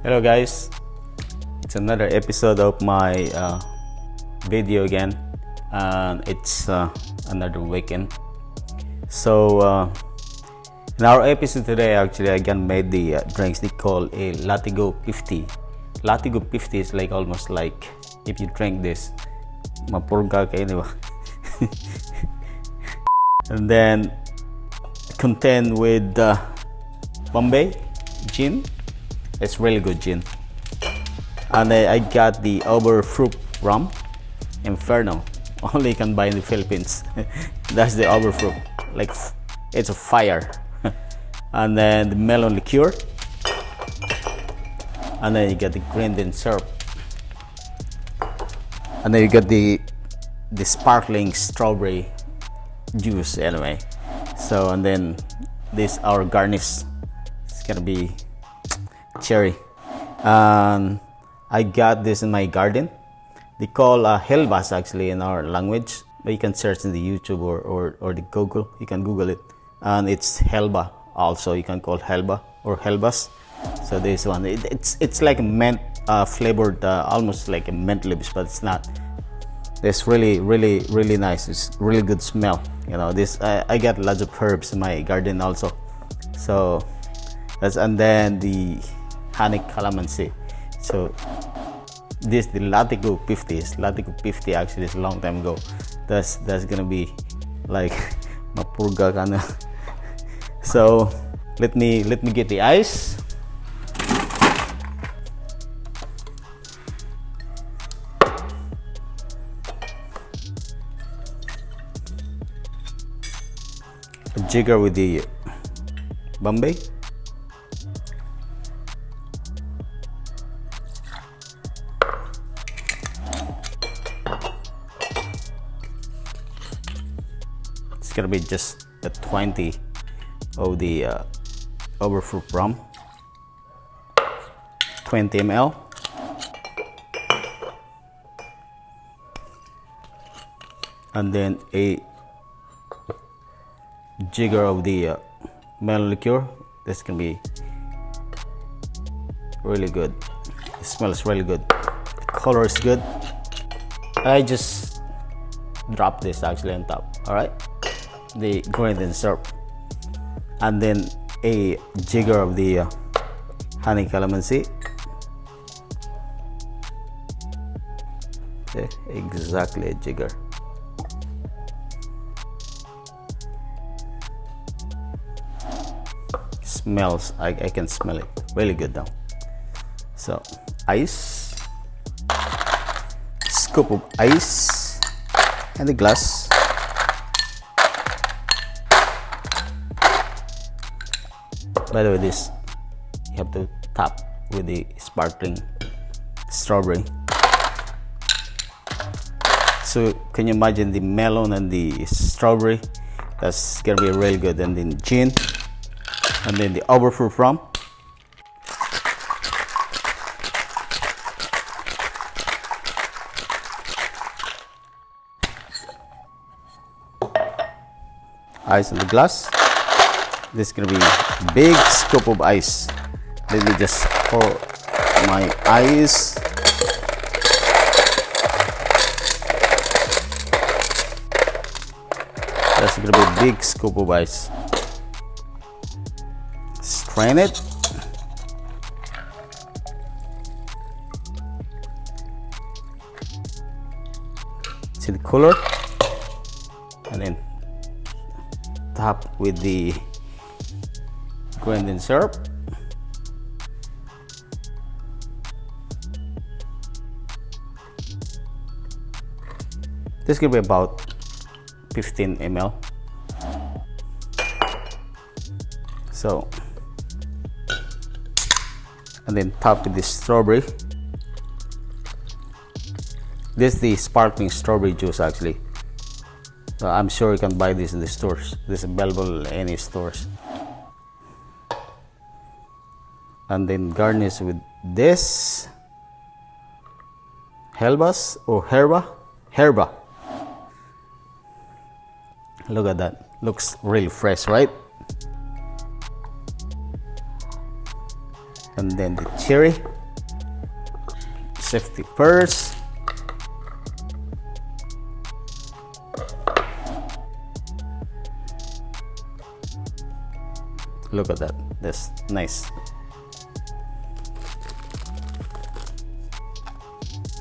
Hello guys, it's another episode of my video again, and it's another weekend. So in our episode today, actually I can made the drinks they call a LATIGO 50. LATIGO 50 is like almost like if you drink this, mapurga kayo, di ba? And then contain with Bombay gin. It's really good gin. And I got the Overproof Rum, Inferno. Only you can buy in the Philippines. That's the Overproof. Like it's a fire. And then the Melon Liqueur. And then you got the Grenadine Syrup. And then you got the sparkling strawberry juice anyway. So and then this our garnish. It's gonna be cherry. And I got this in my garden. They call Hilbas actually in our language, but you can search in the YouTube or the Google. You can Google it, and it's Hilba also. You can call Hilba or Hilbas. So this one, it's like a mint flavored, almost like a mint leaves, but it's not. It's really nice. It's really good smell. You know, this I got lots of herbs in my garden also. So that's, and then the honey calamansi. So this the LATIGO 50 is LATIGO 50 actually is a long time ago. That's gonna be like mapurga kana. So let me get the ice. A jigger with the Bombay. It's gonna be just the 20 of the Overproof Rum, 20 ml. And then a jigger of the Melon Liqueur. This can be really good. It smells really good. The color is good. I just dropped this actually on top. All right, the Grenadine Syrup, and then a jigger of the honey calamansi. Okay, exactly a jigger. Smells, I can smell it really good now. So ice, scoop of ice, and the glass. By the way, this you have to top with the sparkling strawberry. So can you imagine the melon and the strawberry? That's gonna be really good. And then gin, and then the Overproof Rum. Ice in the glass. This is gonna be a big scoop of ice. Let me just pour my ice. That's gonna be a big scoop of ice. Strain it. See the color, and then top with the Grenadine Syrup. This could be about 15 ml. So, and then top with the strawberry. This is the sparkling strawberry juice actually. So I'm sure you can buy this in the stores. This is available in any stores. And then garnish with this Hilbas or herba. Look at that. Looks really fresh, right? And then the cherry. safety first. Look at that, that's nice.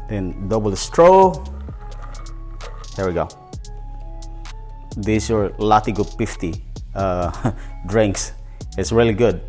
Then double straw. There we go. This is your LATIGO 50 drinks. It's really good.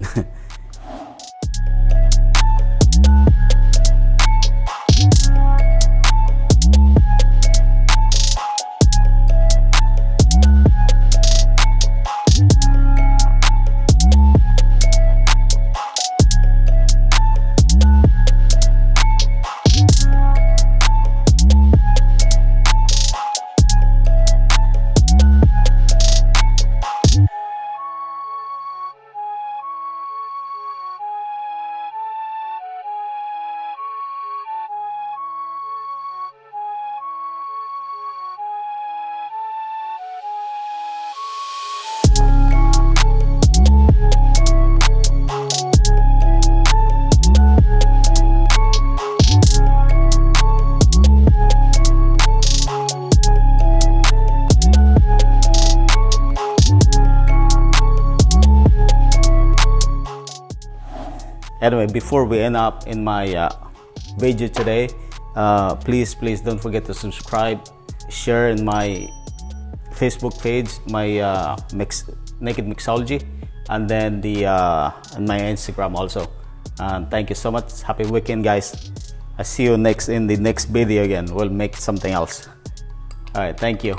Anyway, before we end up in my video today, please don't forget to subscribe, share in my Facebook page, my Naked Mixology, and then the and my Instagram also. Thank you so much. Happy weekend, guys. I see you in the next video again. We'll make something else. All right, thank you.